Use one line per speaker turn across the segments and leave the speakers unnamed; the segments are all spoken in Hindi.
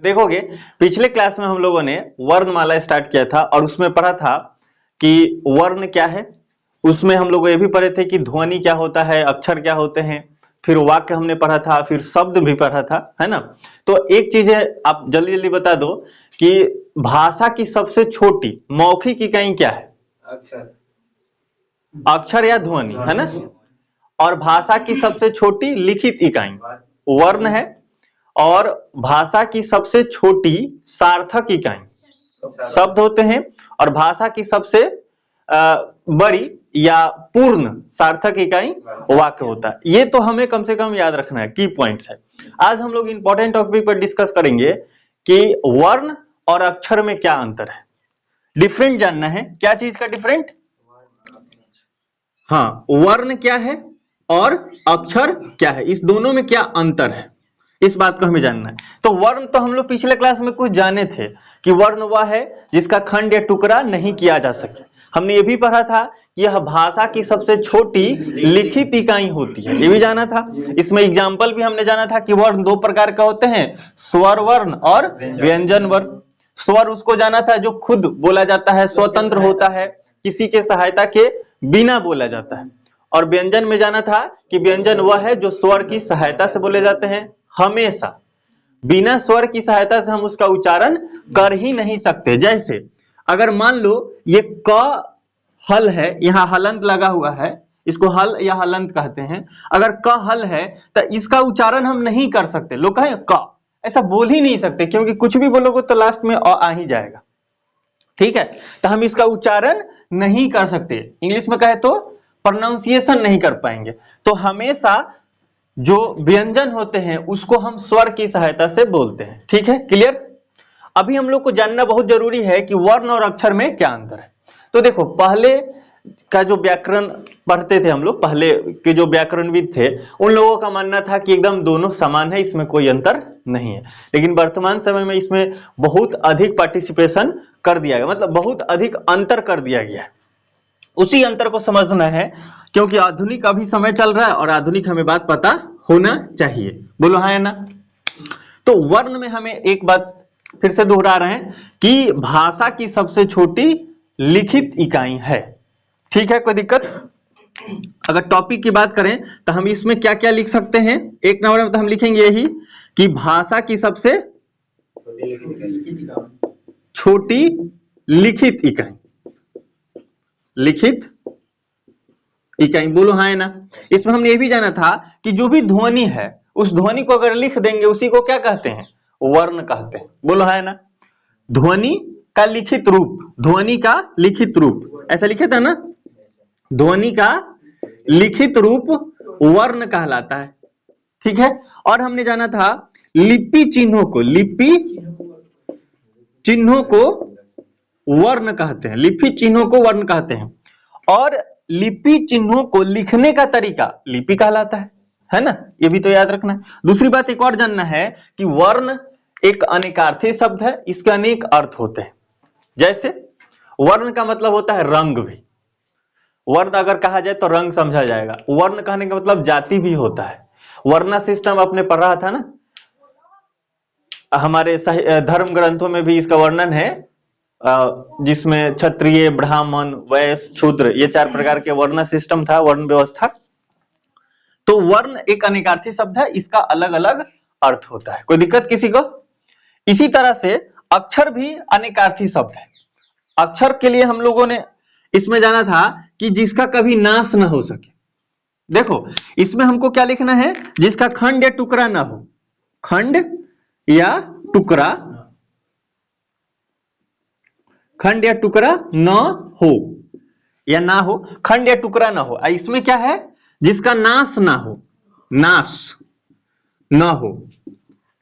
देखोगे पिछले क्लास में हम लोगों ने वर्णमाला स्टार्ट किया था और उसमें पढ़ा था कि वर्ण क्या है। उसमें हम लोग ये भी पढ़े थे कि ध्वनि क्या होता है, अक्षर क्या होते हैं, फिर वाक्य हमने पढ़ा था, फिर शब्द भी पढ़ा था, है ना। तो एक चीज है, आप जल्दी जल्दी बता दो कि भाषा की सबसे छोटी मौखिक इकाई क्या है? अक्षर या ध्वनि, है ना। और भाषा की सबसे छोटी लिखित इकाई वर्ण है, और भाषा की सबसे छोटी सार्थक इकाई शब्द होते हैं, और भाषा की सबसे बड़ी या पूर्ण सार्थक इकाई वाक्य होता है। ये तो हमें कम से कम याद रखना है, की पॉइंट्स है। आज हम लोग इंपॉर्टेंट टॉपिक पर डिस्कस करेंगे कि वर्ण और अक्षर में क्या अंतर है, डिफरेंट जानना है। क्या चीज का डिफरेंट? हाँ, वर्ण क्या है और अक्षर क्या है, इस दोनों में क्या अंतर है, इस बात को हमें जानना है। तो वर्ण तो हम लोग पिछले क्लास में कुछ जाने थे कि वर्ण वह है जिसका खंड या टुकड़ा नहीं किया जा सके। हमने ये भी पढ़ा था कि यह भाषा की सबसे छोटी लिखित इकाई होती है, ये भी जाना था। इसमें एग्जाम्पल भी हमने जाना था कि वर्ण दो प्रकार का होते हैं, स्वर वर्ण और व्यंजन वर्ण। स्वर उसको जाना था जो खुद बोला जाता है, स्वतंत्र होता है, किसी के सहायता के बिना बोला जाता है। और व्यंजन में जाना था कि व्यंजन वह है जो स्वर की सहायता से बोले जाते हैं, हमेशा बिना स्वर की सहायता से हम उसका उच्चारण कर ही नहीं सकते। जैसे अगर मान लो ये क हल है, यहां हलंत लगा हुआ है, इसको हल या हलंत कहते हैं। अगर क हल है तो इसका उच्चारण हम नहीं कर सकते। लोग कहें क, ऐसा बोल ही नहीं सकते, क्योंकि कुछ भी बोलोगे तो लास्ट में आ ही जाएगा, ठीक है। तो हम इसका उच्चारण नहीं कर सकते, इंग्लिश में कहे तो प्रोनाउंसिएशन नहीं कर पाएंगे। तो हमेशा जो व्यंजन होते हैं उसको हम स्वर की सहायता से बोलते हैं, ठीक है, क्लियर। अभी हम लोग को जानना बहुत जरूरी है कि वर्ण और अक्षर में क्या अंतर है। तो देखो, पहले का जो व्याकरण पढ़ते थे हम लोग, पहले के जो व्याकरणविद थे, उन लोगों का मानना था कि एकदम दोनों समान है, इसमें कोई अंतर नहीं है। लेकिन वर्तमान समय में इसमें बहुत अधिक पार्टिसिपेशन कर दिया गया, मतलब बहुत अधिक अंतर कर दिया गया है। उसी अंतर को समझना है, क्योंकि आधुनिक अभी समय चल रहा है और आधुनिक हमें बात पता होना चाहिए। बोलो हाँ या ना। तो वर्ण में हमें एक बात फिर से दोहरा रहे हैं कि भाषा की सबसे छोटी लिखित इकाई है, ठीक है, कोई दिक्कत? अगर टॉपिक की बात करें तो हम इसमें क्या क्या लिख सकते हैं, एक नंबर में तो हम लिखेंगे यही कि भाषा की सबसे छोटी लिखित इकाई, लिखित इकाई। बोलो हाँ है ना। इसमें हमने ये भी जाना था कि जो भी ध्वनि है उस ध्वनि को अगर लिख देंगे उसी को क्या कहते हैं, वर्ण कहते हैं। बोलो हाँ है ना। ध्वनि का लिखित रूप, ध्वनि का लिखित रूप, ऐसा लिखे था ना, ध्वनि का लिखित रूप वर्ण कहलाता है, ठीक है। और हमने जाना था लिपि चिन्हों को, लिपि चिन्हों को वर्ण कहते हैं, लिपि चिन्हों को वर्ण कहते हैं। और लिपि चिन्हों को लिखने का तरीका लिपि कहलाता है ना, ये भी तो याद रखना है। दूसरी बात एक और जानना है कि वर्ण एक अनेकार्थी शब्द है, इसके अनेक अर्थ होते हैं। जैसे वर्ण का मतलब होता है रंग भी, वर्ण अगर कहा जाए तो रंग समझा जाएगा। वर्ण कहने का मतलब जाति भी होता है। वर्णा सिस्टम आपने पढ़ रहा था ना, हमारे धर्म ग्रंथों में भी इसका वर्णन है, जिसमें क्षत्रिय, ब्राह्मण, वैश्य, शूद्र, ये चार प्रकार के वर्ण सिस्टम था, वर्ण व्यवस्था। तो वर्ण एक अनेकार्थी शब्द है, इसका अलग अलग अर्थ होता है। कोई दिक्कत किसी को? इसी तरह से अक्षर भी अनेकार्थी शब्द है। अक्षर के लिए हम लोगों ने इसमें जाना था कि जिसका कभी नाश ना हो सके। देखो इसमें हमको क्या लिखना है, जिसका खंड या टुकड़ा ना हो, खंड या टुकड़ा, खंड या टुकड़ा न हो या ना हो, खंड या टुकड़ा ना हो। इसमें क्या है, जिसका नाश ना हो, नाश ना हो,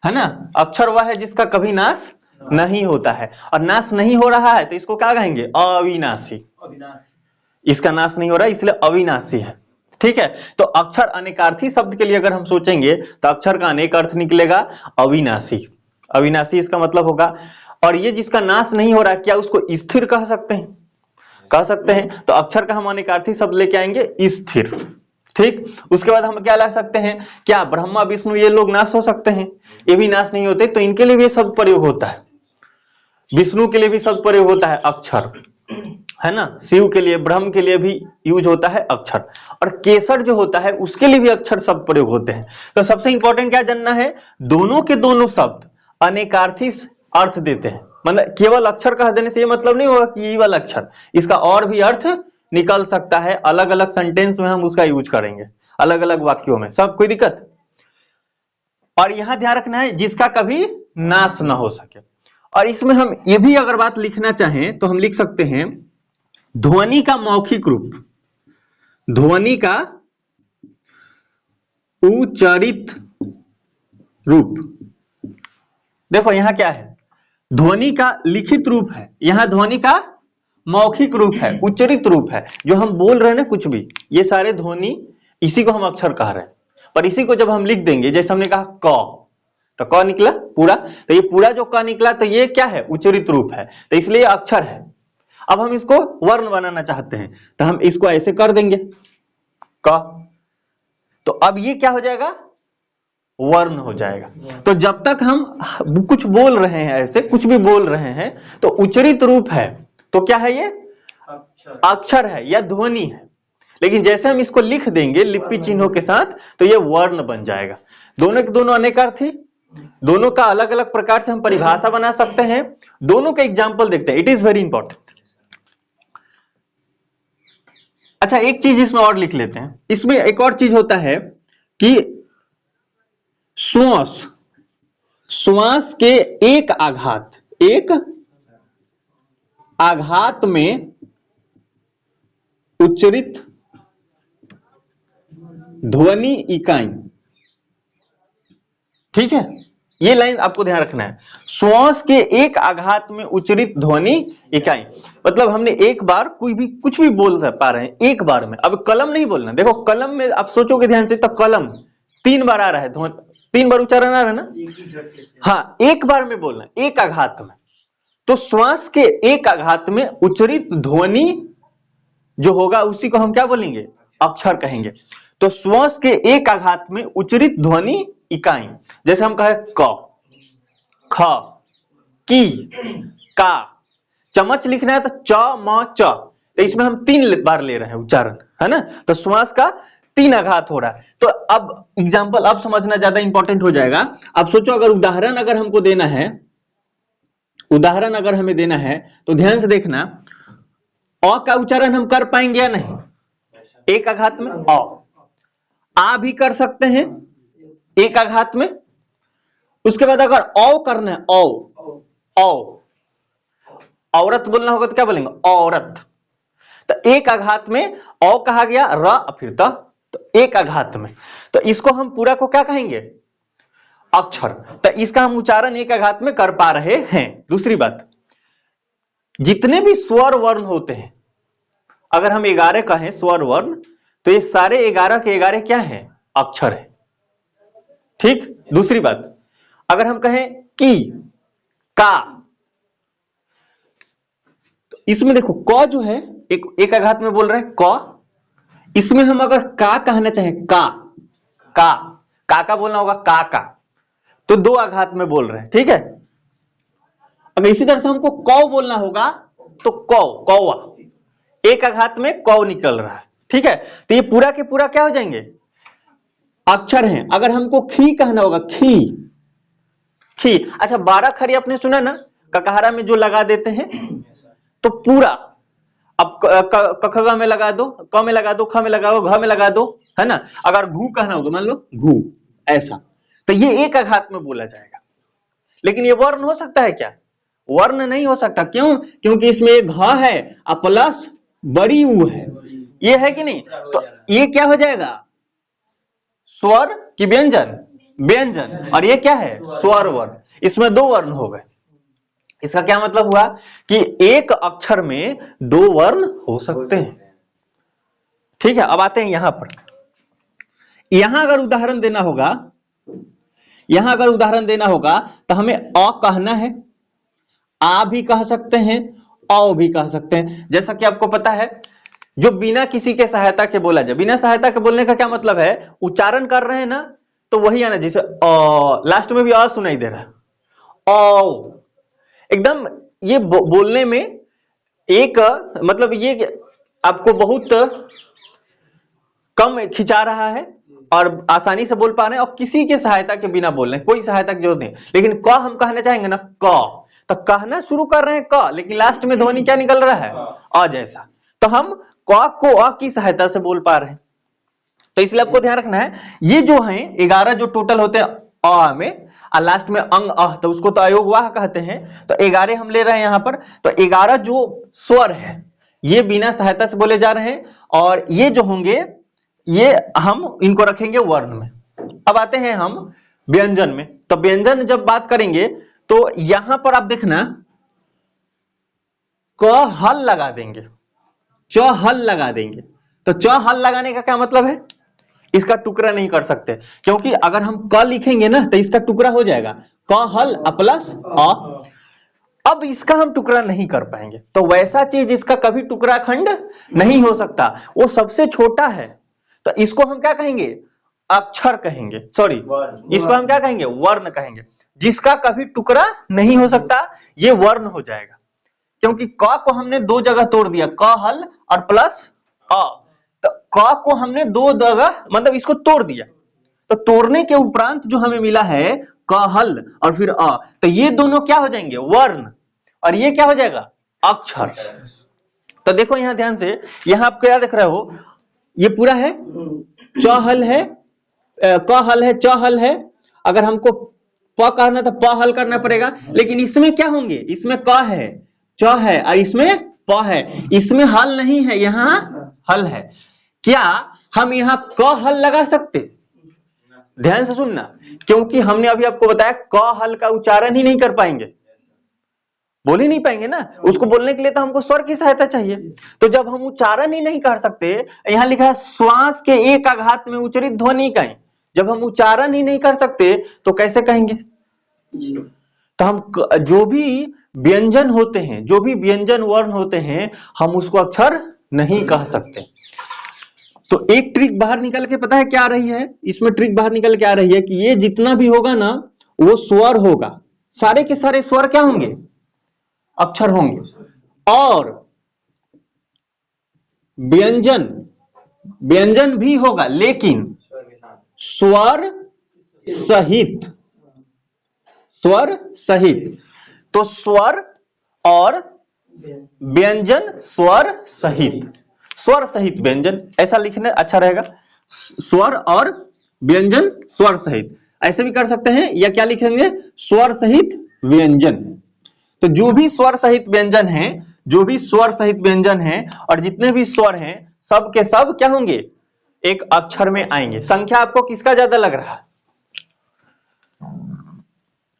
है ना। अक्षर वह है जिसका कभी नाश नहीं होता है, और नाश नहीं हो रहा है तो इसको क्या कहेंगे, अविनाशी। इसका नाश नहीं हो रहा है इसलिए अविनाशी है, ठीक है। तो अक्षर अनेकार्थी शब्द के लिए अगर हम सोचेंगे तो अक्षर का अनेक अर्थ निकलेगा, अविनाशी, अविनाशी इसका मतलब होगा। और ये जिसका नाश नहीं हो रहा, क्या उसको स्थिर कह सकते हैं? कह सकते हैं। तो अक्षर का हम अनेकार्थी शब्द लेके आएंगे स्थिर, ठीक। उसके बाद हम क्या ला सकते हैं, क्या ब्रह्मा विष्णु ये लोग नाश हो सकते हैं? ये भी नाश नहीं होते, तो इनके लिए भी शब्द प्रयोग होता है। विष्णु के लिए भी शब्द प्रयोग होता है अक्षर, है ना। शिव के लिए, ब्रह्म के लिए भी यूज होता है अक्षर, और केसर जो होता है उसके लिए भी अक्षर शब्द प्रयोग होते हैं। तो सबसे इंपॉर्टेंट क्या जानना है, दोनों के दोनों शब्द अनेकार्थी अर्थ देते हैं। मतलब केवल अक्षर कह देने से ये मतलब नहीं होगा कि ये वाला अक्षर, इसका और भी अर्थ निकल सकता है। अलग अलग सेंटेंस में हम उसका यूज करेंगे, अलग अलग वाक्यों में, सब कोई दिक्कत। और यहां ध्यान रखना है जिसका कभी नाश ना हो सके। और इसमें हम ये भी अगर बात लिखना चाहें तो हम लिख सकते हैं ध्वनि का मौखिक रूप, ध्वनि का उच्चारित रूप। देखो यहां क्या है, ध्वनि का लिखित रूप है, यहां ध्वनि का मौखिक रूप है, उच्चरित रूप है। जो हम बोल रहे हैं ना कुछ भी, ये सारे ध्वनि, इसी को हम अक्षर कह रहे हैं। पर इसी को जब हम लिख देंगे, जैसे हमने कहा क, तो क निकला पूरा, तो ये पूरा जो क निकला तो ये क्या है, उच्चरित रूप है, तो इसलिए अक्षर है। अब हम इसको वर्ण बनाना चाहते हैं तो हम इसको ऐसे कर देंगे क, तो अब ये क्या हो जाएगा, वर्ण हो जाएगा। तो जब तक हम कुछ बोल रहे हैं, ऐसे कुछ भी बोल रहे हैं, तो उच्चरित रूप है, तो क्या है ये, अक्षर है या ध्वनि है। लेकिन जैसे हम इसको लिख देंगे लिपि चिन्हों के साथ, तो ये वर्ण बन जाएगा। दोनों के दोनों अनेकार्थी, दोनों का अलग अलग प्रकार से हम परिभाषा बना सकते हैं। दोनों का एग्जाम्पल देखते हैं, इट इज वेरी इंपॉर्टेंट। अच्छा, एक चीज इसमें और लिख लेते हैं। इसमें एक और चीज होता है कि श्वास, श्वास के एक आघात में उच्चरित ध्वनि इकाई। ठीक है, ये लाइन आपको ध्यान रखना है, श्वास के एक आघात में उच्चरित ध्वनि इकाई। मतलब हमने एक बार कोई भी कुछ भी बोल पा रहे हैं एक बार में। अब कलम नहीं बोलना, देखो कलम में आप सोचोगे ध्यान से तो कलम 3 बार आ रहा है, 3 बार उच्चारण आ रहा है ना। हाँ, एक बार में बोलना, एक आघात में। तो श्वास के एक आघात में उच्चरित ध्वनि जो होगा उसी को हम क्या बोलेंगे, अक्षर कहेंगे। तो श्वास के एक आघात में उच्चरित ध्वनि इकाई, जैसे हम कहे क, ख, की, का। चम्मच लिखना है तो च, म, च, तो इसमें हम 3 बार ले रहे हैं उच्चारण, है ना। तो श्वास का 3 आघात हो रहा है। तो अब एग्जाम्पल अब समझना ज्यादा इंपॉर्टेंट हो जाएगा। अब सोचो अगर उदाहरण अगर हमको देना है, उदाहरण अगर हमें देना है तो ध्यान से देखना, अ का उच्चारण हम कर पाएंगे या नहीं, एक आघात में अ। आ भी कर सकते हैं एक आघात में। उसके बाद अगर औ करना है, औ, औरत बोलना होगा तो क्या बोलेंगे, औरत। तो एक आघात में औ कहा गया, र फिर तो एक आघात में, तो इसको हम पूरा को क्या कहेंगे, अक्षर। तो इसका हम उच्चारण एक आघात में कर पा रहे हैं। दूसरी बात, जितने भी स्वर वर्ण होते हैं, अगर हम 11 कहें स्वर वर्ण, तो ये सारे 11 के 11 क्या हैं, अक्षर है। ठीक। दूसरी बात, अगर हम कहें की, का, तो इसमें देखो क जो है एक आघात में बोल रहे हैं क, इसमें हम अगर का कहना चाहें, का बोलना होगा, का, तो 2 आघात में बोल रहे हैं। ठीक है। अगर इसी तरह से हमको कौ बोलना होगा तो कौवा, एक आघात में कौ निकल रहा है। ठीक है। तो ये पूरा के पूरा क्या हो जाएंगे, अक्षर हैं। अगर हमको खी कहना होगा, खी। अच्छा, 12 खरी आपने सुना ना, ककहरा में जो लगा देते हैं, तो पूरा अब कखगा में लगा दो, क में लगा दो, ख में लगा दो, घ में लगा दो, है ना। अगर घू कहना होगा, मान लो घू, ऐसा, तो ये एक आघात में बोला जाएगा। लेकिन ये वर्ण हो सकता है क्या, वर्ण नहीं हो सकता। क्यों, क्योंकि इसमें एक घ है और प्लस बड़ी ऊ है, ये है कि नहीं। तो ये क्या हो जाएगा, स्वर की व्यंजन, व्यंजन, और ये क्या है, स्वर वर्ण। इसमें 2 वर्ण हो गए। इसका क्या मतलब हुआ कि एक अक्षर में 2 वर्ण हो सकते हैं। ठीक है। अब आते हैं यहां पर, यहां अगर उदाहरण देना होगा, यहां अगर उदाहरण देना होगा तो हमें अ कहना है, आ भी कह सकते हैं, औ भी कह सकते हैं। जैसा कि आपको पता है जो बिना किसी के सहायता के बोला जाए। बिना सहायता के बोलने का क्या मतलब है, उच्चारण कर रहे हैं ना तो वही आना, जैसे लास्ट में भी अ सुनाई दे रहा है, ओ एकदम ये बोलने में एक मतलब ये आपको बहुत कम खिंचा रहा है और आसानी से बोल पा रहे हैं और किसी के सहायता के बिना बोल रहे हैं, कोई सहायता की जरूरत नहीं। लेकिन क हम कहना चाहेंगे ना क, तो कहना शुरू कर रहे हैं क, लेकिन लास्ट में ध्वनि क्या निकल रहा है, अ जैसा। तो हम क को अ की सहायता से बोल पा रहे हैं। तो इसलिए आपको ध्यान रखना है, ये जो है 11 जो टोटल होते हैं अ में और लास्ट में अंग अह, तो उसको तो अयोगवाह कहते हैं। तो 11 हम ले रहे हैं यहां पर। तो 11 जो स्वर है ये बिना सहायता से बोले जा रहे हैं और ये जो होंगे ये हम इनको रखेंगे वर्ण में। अब आते हैं हम व्यंजन में। तो व्यंजन जब बात करेंगे तो यहां पर आप देखना क हल लगा देंगे, च हल लगा देंगे। तो च हल लगाने का क्या मतलब है, इसका टुकड़ा नहीं कर सकते, क्योंकि अगर हम क लिखेंगे ना तो इसका टुकड़ा हो जाएगा, क हल प्लस अ। अब इसका हम टुकड़ा नहीं कर पाएंगे। तो वैसा चीज इसका कभी टुकड़ा खंड नहीं हो सकता, वो सबसे छोटा है। तो इसको हम क्या कहेंगे, अक्षर कहेंगे, सॉरी इसको हम क्या कहेंगे, वर्ण कहेंगे। जिसका कभी टुकड़ा नहीं हो सकता ये वर्ण हो जाएगा, क्योंकि क को हमने दो जगह तोड़ दिया, क हल और प्लस अ। तो क को हमने दो जगह मतलब इसको तोड़ दिया, तो तोड़ने के उपरांत जो हमें मिला है क हल और फिर अ, तो ये दोनों क्या हो जाएंगे, वर्ण, और ये क्या हो जाएगा, अक्षर। तो देखो यहां ध्यान से, यहां आप क्या देख रहे हो, ये पूरा है च हल है, क हल है, च हल है। अगर हमको प करना तो प हल करना पड़ेगा, लेकिन इसमें क्या होंगे, इसमें क है, च है और इसमें प है, इसमें हल नहीं है, यहां हल है। क्या हम यहां क हल लगा सकते, ध्यान से सुनना, क्योंकि हमने अभी आपको बताया क हल का उच्चारण ही नहीं कर पाएंगे, बोल ही नहीं पाएंगे ना, उसको बोलने के लिए तो हमको स्वर की सहायता चाहिए। तो जब हम उच्चारण ही नहीं कर सकते, यहां लिखा है श्वास के एक आघात में उच्चरित ध्वनि कहें, जब हम उच्चारण ही नहीं कर सकते तो कैसे कहेंगे। तो हम जो भी व्यंजन होते हैं, जो भी व्यंजन वर्ण होते हैं, हम उसको अक्षर नहीं कह सकते। तो एक ट्रिक बाहर निकल के पता है क्या आ रही है, इसमें ट्रिक बाहर निकल के आ रही है कि ये जितना भी होगा ना वो स्वर होगा, सारे के सारे स्वर क्या होंगे, अक्षर होंगे। और व्यंजन, व्यंजन भी होगा लेकिन स्वर सहित, स्वर सहित। तो स्वर और व्यंजन स्वर सहित, स्वर सहित व्यंजन, ऐसा लिखना अच्छा रहेगा, स्वर और व्यंजन स्वर सहित, ऐसे भी कर सकते हैं, या क्या लिखेंगे, स्वर सहित व्यंजन। तो जो भी स्वर सहित व्यंजन है, जो भी स्वर सहित व्यंजन है और जितने भी स्वर हैं सब के सब क्या होंगे, एक अक्षर में आएंगे। संख्या आपको किसका ज्यादा लग रहा है,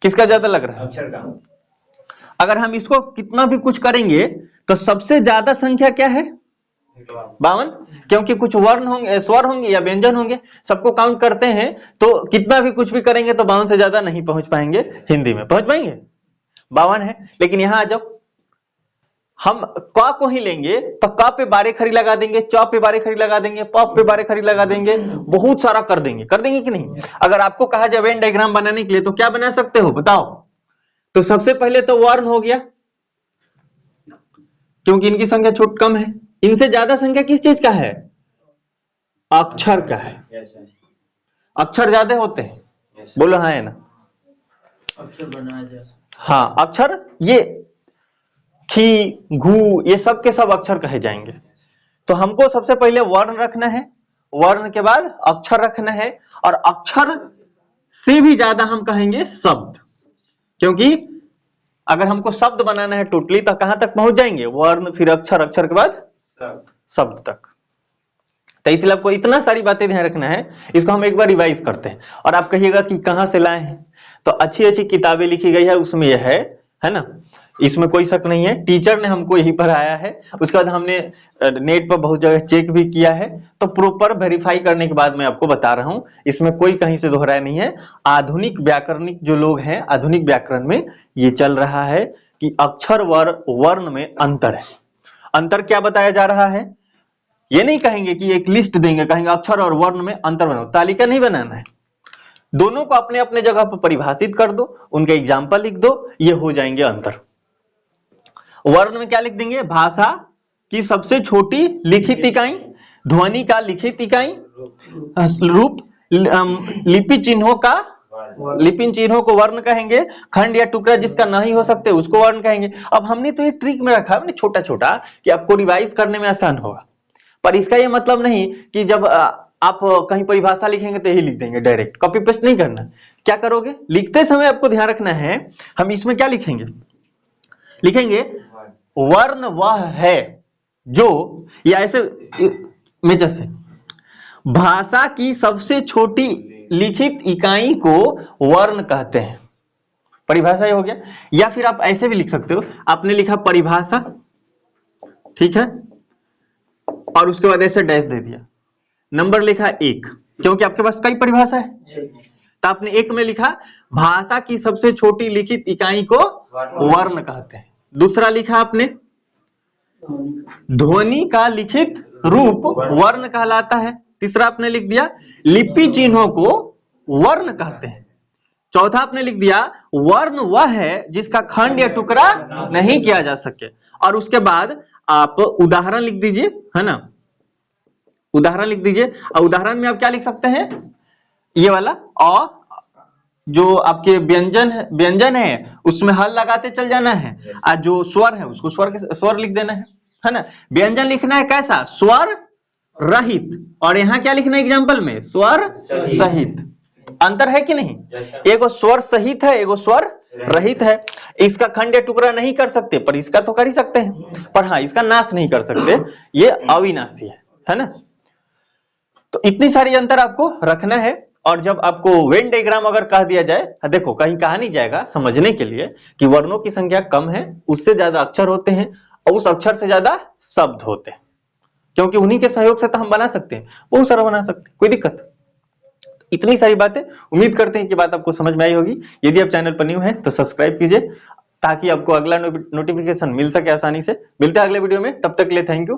किसका ज्यादा लग रहा है, अक्षर का। अगर हम इसको कितना भी कुछ करेंगे तो सबसे ज्यादा संख्या क्या है, 52, क्योंकि कुछ वर्ण होंगे, स्वर होंगे या व्यंजन होंगे, सबको काउंट करते हैं तो कितना भी कुछ भी करेंगे तो 52 से ज्यादा नहीं पहुंच पाएंगे। हिंदी में पहुंच पाएंगे, 52 है। लेकिन यहां आ जाओ, हम क को ही लेंगे तो क पे बारे खड़ी लगा देंगे, च पे बारे खड़ी लगा देंगे, प पे बारे खड़ी लगा देंगे, बहुत सारा कर देंगे, कर देंगे कि नहीं। अगर आपको कहा जाए वेन डायग्राम बनाने के लिए तो क्या बना सकते हो बताओ। तो सबसे पहले तो वर्ण हो गया, क्योंकि इनकी संख्या छोट कम है। इनसे ज्यादा संख्या किस चीज का है, अक्षर का है। अक्षर ज्यादा होते हैं, बोलो हाँ है ना, अक्षर बनाया जाए, हाँ अक्षर, ये खी घू ये सब के सब अक्षर कहे जाएंगे। तो हमको सबसे पहले वर्ण रखना है, वर्ण के बाद अक्षर रखना है, और अक्षर से भी ज्यादा हम कहेंगे शब्द, क्योंकि अगर हमको शब्द बनाना है टोटली तो कहां तक पहुंच जाएंगे, वर्ण फिर अक्षर, अक्षर के बाद शब्द तक। तो इसलिए आपको इतना सारी बातें ध्यान रखना है। इसको हम एक बार रिवाइज करते हैं और आप कहिएगा कि कहां से लाए हैं। तो अच्छी अच्छी किताबें लिखी गई है, उसमें यह है ना, इसमें कोई शक नहीं है, टीचर ने हमको यही पढ़ाया है। उसके बाद हमने नेट पर बहुत जगह चेक भी किया है, तो प्रॉपर वेरीफाई करने के बाद मैं आपको बता रहा हूं, इसमें कोई कहीं से दोहराया नहीं है। आधुनिक व्याकरणिक जो लोग हैं, आधुनिक व्याकरण में ये चल रहा है कि अक्षर व वर्ण में अंतर है। अंतर क्या बताया जा रहा है, ये नहीं कहेंगे कि एक लिस्ट देंगे, कहेंगे अक्षर और वर्ण में अंतर बनाओ, तालिका नहीं बनाना है। दोनों को अपने अपने जगह पर परिभाषित कर दो, उनके एग्जाम्पल लिख दो, ये हो जाएंगे अंतर। वर्ण में क्या लिख देंगे? भाषा की सबसे छोटी लिखित इकाई, ध्वनि का लिखित इकाई, रूप, लिपि चिन्हों को वर्ण कहेंगे, खंड या टुकड़ा जिसका नहीं हो सकते उसको वर्ण कहेंगे। अब हमने तो ये ट्रिक में रखा है छोटा छोटा कि आपको रिवाइज करने में आसान होगा, पर इसका ये मतलब नहीं कि जब आप कहीं परिभाषा लिखेंगे तो यही लिख देंगे, डायरेक्ट कॉपी पेस्ट नहीं करना। क्या करोगे? लिखते समय आपको ध्यान रखना है, हम इसमें क्या लिखेंगे? लिखेंगे वर्ण वह है जो, या ऐसे में जैसे भाषा की सबसे छोटी लिखित इकाई को वर्ण कहते हैं, परिभाषा ये हो गया। या फिर आप ऐसे भी लिख सकते हो, आपने लिखा परिभाषा, ठीक है, और उसके बाद ऐसे डैश दे दिया, नंबर लिखा 1, क्योंकि आपके पास कई परिभाषा है, तो आपने 1 में लिखा भाषा की सबसे छोटी लिखित इकाई को वर्ण कहते हैं। दूसरा लिखा आपने ध्वनि का लिखित रूप वर्ण कहलाता है। तीसरा आपने लिख दिया लिपि चिन्हों को वर्ण कहते हैं। चौथा आपने लिख दिया वर्ण वह है जिसका खंड या टुकड़ा नहीं किया जा सके। और उसके बाद आप उदाहरण लिख दीजिए, है ना, उदाहरण लिख दीजिए। और उदाहरण में आप क्या लिख सकते हैं? ये वाला, और जो आपके व्यंजन है उसमें हल लगाते चल जाना है, और जो स्वर है उसको स्वर लिख देना है ना। व्यंजन लिखना है कैसा? स्वर रहित, और यहाँ क्या लिखना है एग्जाम्पल में? स्वर सहित। अंतर है कि नहीं? एगो स्वर सहित है, एगो स्वर रहित है। इसका खंड या टुकड़ा नहीं कर सकते, पर इसका तो कर ही सकते हैं, पर हाँ इसका नाश नहीं कर सकते, ये अविनाशी है ना। तो इतनी सारी अंतर आपको रखना है। और जब आपको वेन डायग्राम अगर कह दिया जाए, देखो कहीं कहा नहीं जाएगा समझने के लिए कि वर्णों की संख्या कम है, उससे ज्यादा अक्षर होते हैं, और उस अक्षर से ज्यादा शब्द होते हैं, क्योंकि उन्हीं के सहयोग से तो हम बना सकते हैं, बहुत सारा बना सकते हैं, कोई दिक्कत। इतनी सारी बातें, उम्मीद करते हैं कि बात आपको समझ में आई होगी। यदि आप चैनल पर न्यू हैं तो सब्सक्राइब कीजिए, ताकि आपको अगला नोटिफिकेशन मिल सके आसानी से। मिलते हैं अगले वीडियो में, तब तक के लिए थैंक यू।